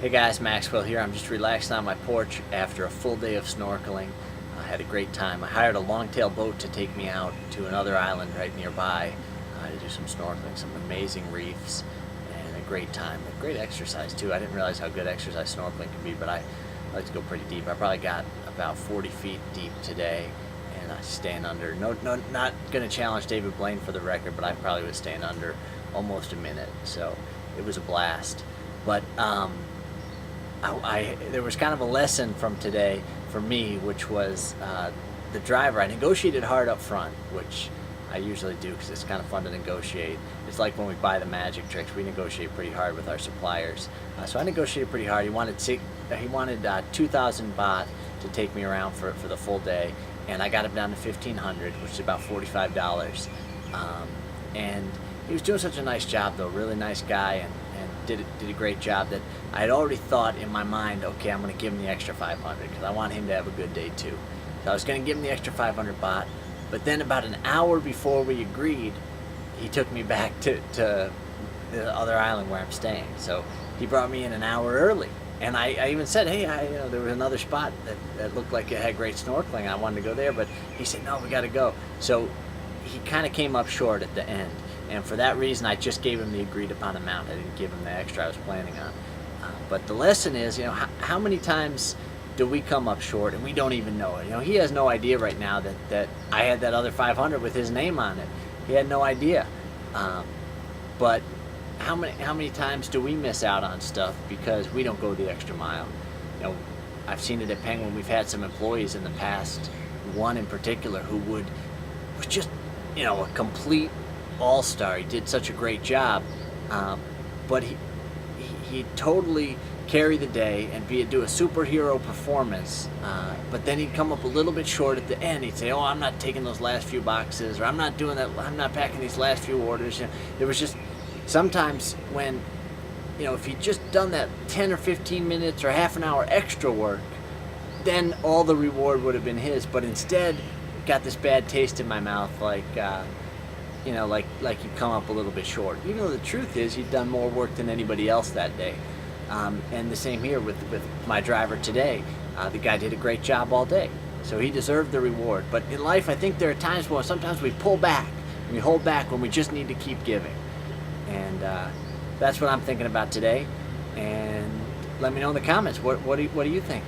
Hey guys, Maxwell here. I'm just relaxing on my porch after a full day of snorkeling. I had a great time. I hired a longtail boat to take me out to another island right nearby to do some snorkeling, some amazing reefs, and a great time. A great exercise too. I didn't realize how good exercise snorkeling can be, but I like to go pretty deep. I probably got about 40 feet deep today, and I stand under. Not going to challenge David Blaine for the record, but I probably would stand under almost a minute. So it was a blast. But there was kind of a lesson from today for me, which was the driver. I negotiated hard up front, which I usually do because it's kind of fun to negotiate. It's like when we buy the magic tricks, we negotiate pretty hard with our suppliers. So I negotiated pretty hard. He wanted 2,000 baht to take me around for the full day, and I got him down to 1,500, which is about $45. And he was doing such a nice job, though. Really nice guy, and did a great job that I had already thought in my mind, okay, I'm going to give him the extra 500 because I want him to have a good day too. So I was going to give him the extra 500 baht, but then about an hour before we agreed, he took me back to the other island where I'm staying. So he brought me in an hour early, and I even said, hey, there was another spot that looked like it had great snorkeling. I wanted to go there, but he said, no, we got to go. So he kind of came up short at the end. And for that reason, I just gave him the agreed upon amount. I didn't give him the extra I was planning on. But the lesson is, how many times do we come up short and we don't even know it? He has no idea right now that I had that other 500 with his name on it. He had no idea. But how many times do we miss out on stuff because we don't go the extra mile? I've seen it at Penguin. We've had some employees in the past, one in particular who was just, a complete all-star. He did such a great job, but he totally carry the day and do a superhero performance, but then he'd come up a little bit short at the end. He'd say, oh, I'm not taking those last few boxes, or I'm not doing that, I'm not packing these last few orders. There was just sometimes when if he'd just done that 10 or 15 minutes or half an hour extra work, then all the reward would have been his. But instead got this bad taste in my mouth, like he'd come up a little bit short, even though the truth is he'd done more work than anybody else that day. And the same here with my driver today. The guy did a great job all day, so he deserved the reward. But in life, I think there are times when sometimes we pull back, we hold back when we just need to keep giving. And that's what I'm thinking about today. And let me know in the comments, what do you think?